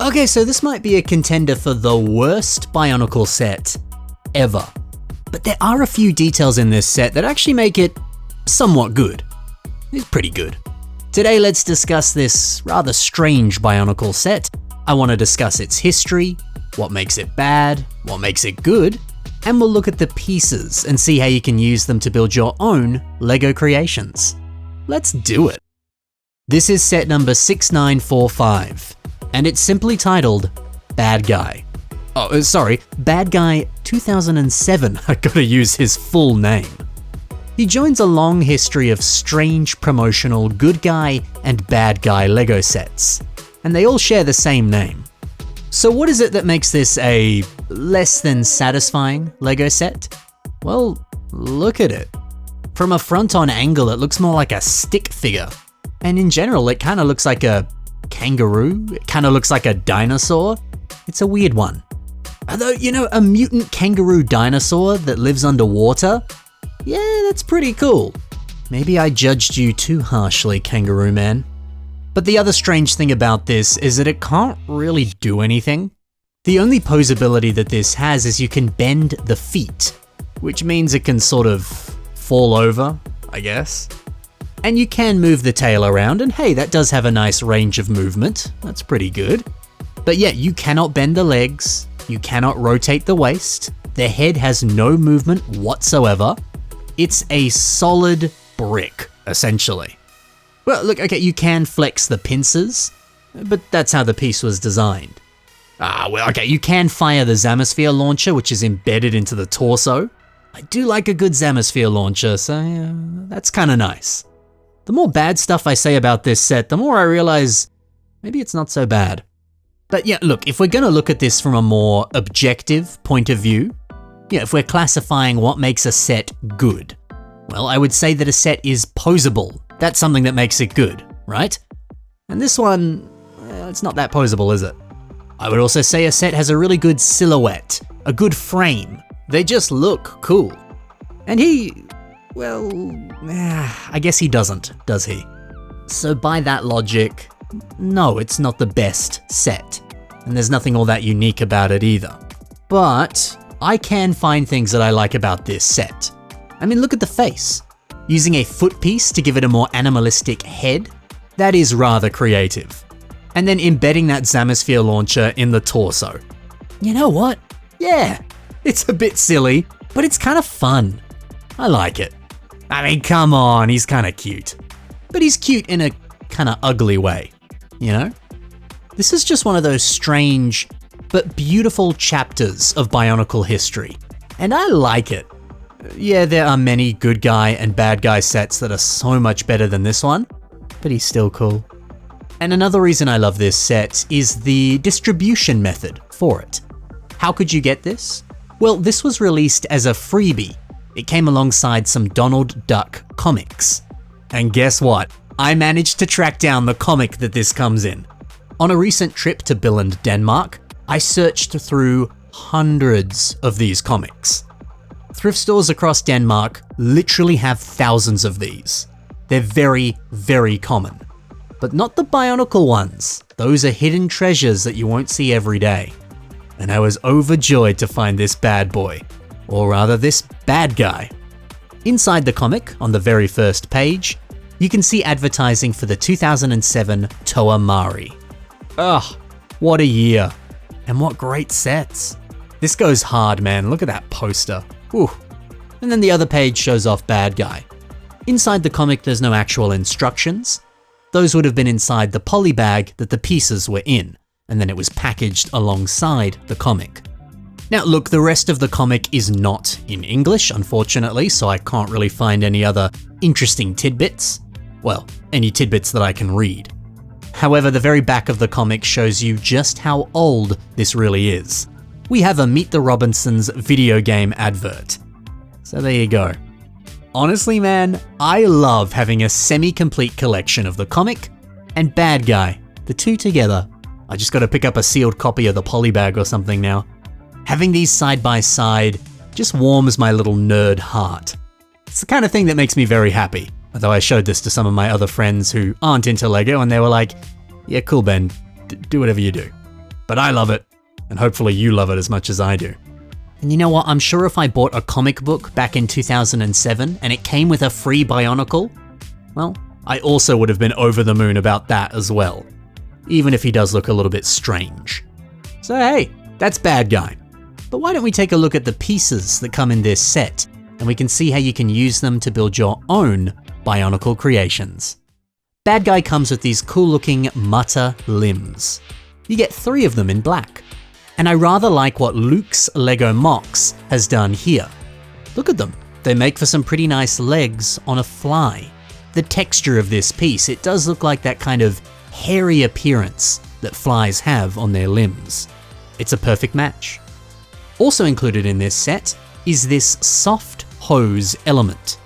Okay, so this might be a contender for the worst Bionicle set ever. But there are a few details in this set that actually make it somewhat good. It's pretty good. Today, let's discuss this rather strange Bionicle set. I want to discuss its history, what makes it bad, what makes it good, and we'll look at the pieces and see how you can use them to build your own LEGO creations. Let's do it. This is set number 6945, and it's simply titled Bad Guy. Oh, sorry, Bad Guy 2007. I gotta use his full name. He joins a long history of strange promotional good guy and bad guy LEGO sets, and they all share the same name. So what is it that makes this a less than satisfying LEGO set? Well, look at it. From a front-on angle, it looks more like a stick figure, and in general, it kinda looks like a kangaroo, it kinda looks like a dinosaur. It's a weird one. Although, you know, a mutant kangaroo dinosaur that lives underwater? Yeah, that's pretty cool. Maybe I judged you too harshly, Kangaroo Man. But the other strange thing about this is that it can't really do anything. The only posability that this has is you can bend the feet, which means it can sort of fall over, I guess. And you can move the tail around, and hey, that does have a nice range of movement. That's pretty good. But yeah, you cannot bend the legs, you cannot rotate the waist, the head has no movement whatsoever. It's a solid brick, essentially. Well, look, okay, you can flex the pincers, but that's how the piece was designed. Well, okay, you can fire the Zamisphere launcher, which is embedded into the torso. I do like a good Zamisphere launcher, so yeah, that's kind of nice. The more bad stuff I say about this set, the more I realize maybe it's not so bad. But yeah, look, if we're gonna look at this from a more objective point of view, yeah, if we're classifying what makes a set good, well, I would say that a set is posable. That's something that makes it good, right? And this one, well, it's not that posable, is it? I would also say a set has a really good silhouette, a good frame. They just look cool. And he, well, I guess he doesn't, does he? So by that logic, no, it's not the best set. And there's nothing all that unique about it either. But I can find things that I like about this set. I mean, look at the face. Using a foot piece to give it a more animalistic head, that is rather creative. And then embedding that Zamisphere launcher in the torso. You know what? Yeah, it's a bit silly, but it's kind of fun. I like it. I mean, come on, he's kind of cute. But he's cute in a kind of ugly way, you know? This is just one of those strange but beautiful chapters of Bionicle history, and I like it. Yeah, there are many good guy and bad guy sets that are so much better than this one, but he's still cool. And another reason I love this set is the distribution method for it. How could you get this? Well, this was released as a freebie. It came alongside some Donald Duck comics. And guess what? I managed to track down the comic that this comes in. On a recent trip to Billund, Denmark, I searched through hundreds of these comics. Thrift stores across Denmark literally have thousands of these. They're very, very common. But not the Bionicle ones. Those are hidden treasures that you won't see every day. And I was overjoyed to find this bad boy, or rather this bad guy. Inside the comic, on the very first page, you can see advertising for the 2007 Toa Mari. Ugh, what a year. And what great sets. This goes hard, man. Look at that poster. Whew. And then the other page shows off Bad Guy. Inside the comic, there's no actual instructions. Those would have been inside the poly bag that the pieces were in, and then it was packaged alongside the comic. Now look, the rest of the comic is not in English, unfortunately, so I can't really find any other interesting tidbits. Well, any tidbits that I can read. However, the very back of the comic shows you just how old this really is. We have a Meet the Robinsons video game advert. So there you go. Honestly, man, I love having a semi-complete collection of the comic and Bad Guy, the two together. I just gotta pick up a sealed copy of the polybag or something now. Having these side by side just warms my little nerd heart. It's the kind of thing that makes me very happy. Although I showed this to some of my other friends who aren't into LEGO and they were like, yeah, cool Ben, do whatever you do. but I love it, and hopefully you love it as much as I do. And you know what, I'm sure if I bought a comic book back in 2007 and it came with a free Bionicle, well, I also would have been over the moon about that as well, even if he does look a little bit strange. So hey, that's Bad Guy. But why don't we take a look at the pieces that come in this set, and we can see how you can use them to build your own Bionicle creations. Bad Guy comes with these cool looking Mutter limbs. You get 3 of them in black. And I rather like what Luke's Lego Mox has done here. Look at them. They make for some pretty nice legs on a fly. The texture of this piece, it does look like that kind of hairy appearance that flies have on their limbs. It's a perfect match. Also included in this set is this soft hose element.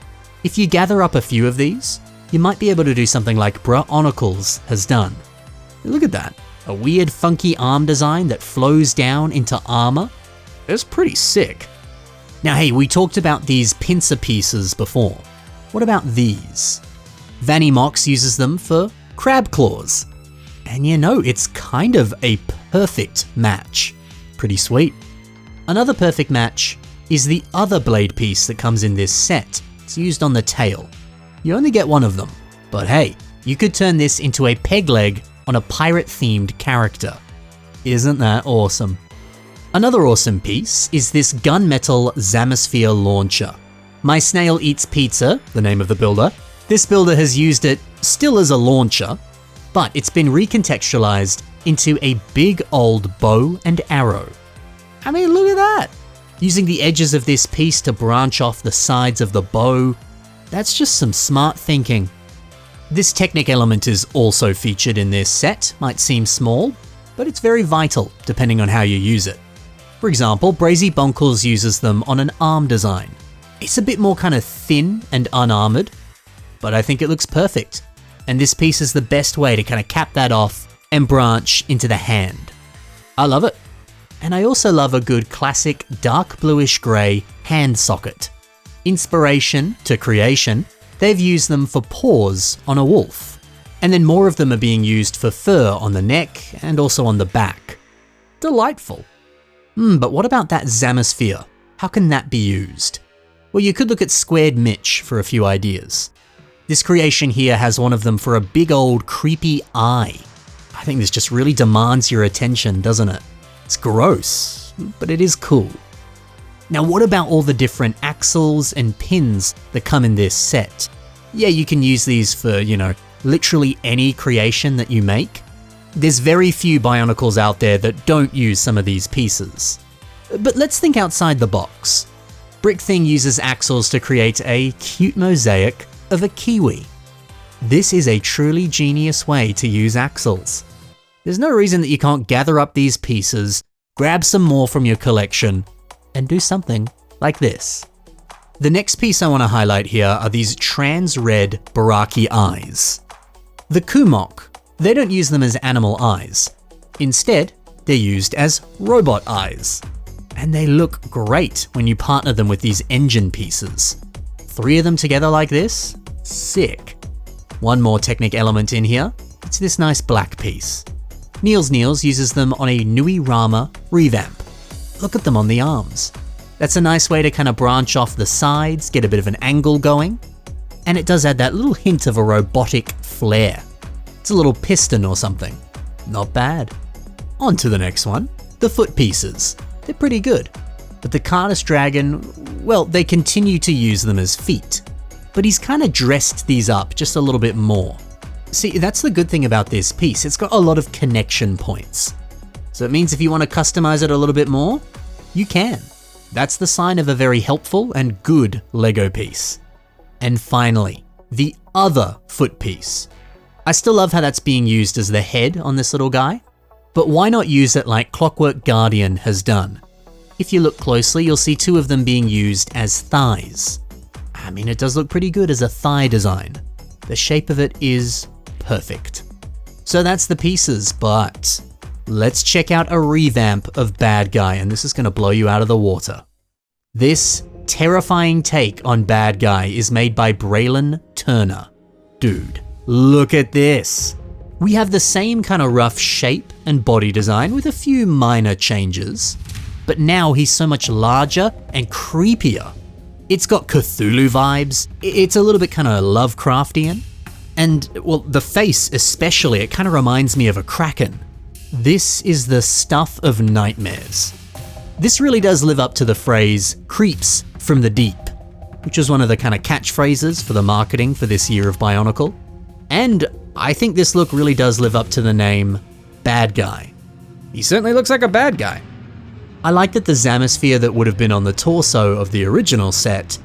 If you gather up a few of these, you might be able to do something like Bionicles has done. Look at that. A weird funky arm design that flows down into armor. It's pretty sick. Now hey, we talked about these pincer pieces before. What about these? Vanny Mox uses them for crab claws. And you know, it's kind of a perfect match. Pretty sweet. Another perfect match is the other blade piece that comes in this set. It's used on the tail. You only get one of them, but hey, you could turn this into a peg leg on a pirate-themed character. Isn't that awesome? Another awesome piece is this gunmetal Zamisphere launcher. My Snail Eats Pizza, the name of the builder, this builder has used it still as a launcher, but it's been recontextualized into a big old bow and arrow. I mean, look at that! Using the edges of this piece to branch off the sides of the bow, that's just some smart thinking. This Technic element is also featured in this set. Might seem small, but it's very vital depending on how you use it. For example, Brazy Bonkles uses them on an arm design. It's a bit more kind of thin and unarmored, but I think it looks perfect. And this piece is the best way to kind of cap that off and branch into the hand. I love it. And I also love a good classic dark bluish grey hand socket. Inspiration to creation, they've used them for paws on a wolf. And then more of them are being used for fur on the neck and also on the back. Delightful. But what about that Zamisphere? How can that be used? Well, you could look at Squared Mitch for a few ideas. This creation here has one of them for a big old creepy eye. I think this just really demands your attention, doesn't it? It's gross, but it is cool. Now what about all the different axles and pins that come in this set? Yeah, you can use these for, literally any creation that you make. There's very few Bionicles out there that don't use some of these pieces. But let's think outside the box. Brick Thing uses axles to create a cute mosaic of a kiwi. This is a truly genius way to use axles. There's no reason that you can't gather up these pieces, grab some more from your collection, and do something like this. The next piece I want to highlight here are these trans-red Baraki eyes. The Kumok, they don't use them as animal eyes. Instead, they're used as robot eyes. And they look great when you partner them with these engine pieces. 3 of them together like this? Sick. One more Technic element in here. It's this nice black piece. Niels uses them on a Nui Rama revamp. Look at them on the arms. That's a nice way to kind of branch off the sides, get a bit of an angle going. And it does add that little hint of a robotic flair. It's a little piston or something. Not bad. On to the next one. The foot pieces. They're pretty good. But the Carnus Dragon, well, they continue to use them as feet. But he's kind of dressed these up just a little bit more. See, that's the good thing about this piece. It's got a lot of connection points. So it means if you want to customize it a little bit more, you can. That's the sign of a very helpful and good Lego piece. And finally, the other foot piece. I still love how that's being used as the head on this little guy, but why not use it like Clockwork Guardian has done? If you look closely, you'll see 2 of them being used as thighs. I mean, it does look pretty good as a thigh design. The shape of it is perfect. So that's the pieces, but let's check out a revamp of Bad Guy, and this is going to blow you out of the water. This terrifying take on Bad Guy is made by Braylon Turner. Dude, look at this. We have the same kind of rough shape and body design with a few minor changes, but now he's so much larger and creepier. It's got Cthulhu vibes, it's a little bit kind of Lovecraftian, and well, the face especially, it kind of reminds me of a kraken. This is the stuff of nightmares. This really does live up to the phrase, creeps from the deep, which was one of the kind of catchphrases for the marketing for this year of Bionicle. And I think this look really does live up to the name, Bad Guy. He certainly looks like a bad guy. I like that the Zamisphere that would have been on the torso of the original set,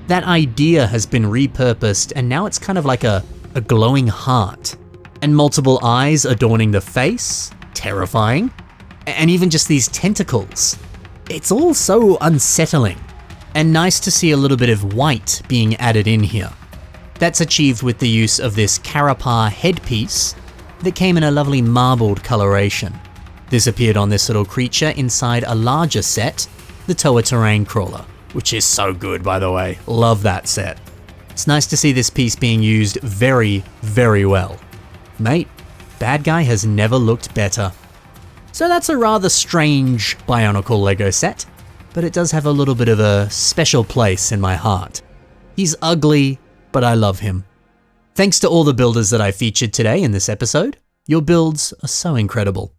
that idea has been repurposed and now it's kind of like a glowing heart. And multiple eyes adorning the face, terrifying. And even just these tentacles. It's all so unsettling. And nice to see a little bit of white being added in here. That's achieved with the use of this Carapar headpiece that came in a lovely marbled coloration. This appeared on this little creature inside a larger set, the Toa Terrain Crawler, which is so good by the way, love that set. It's nice to see this piece being used very, very well. Mate, Bad Guy has never looked better. So that's a rather strange Bionicle Lego set, but it does have a little bit of a special place in my heart. He's ugly, but I love him. Thanks to all the builders that I featured today in this episode. Your builds are so incredible.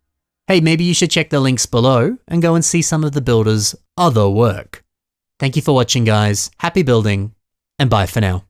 Hey, maybe you should check the links below and go and see some of the builders' other work. Thank you for watching, guys. Happy building, and bye for now.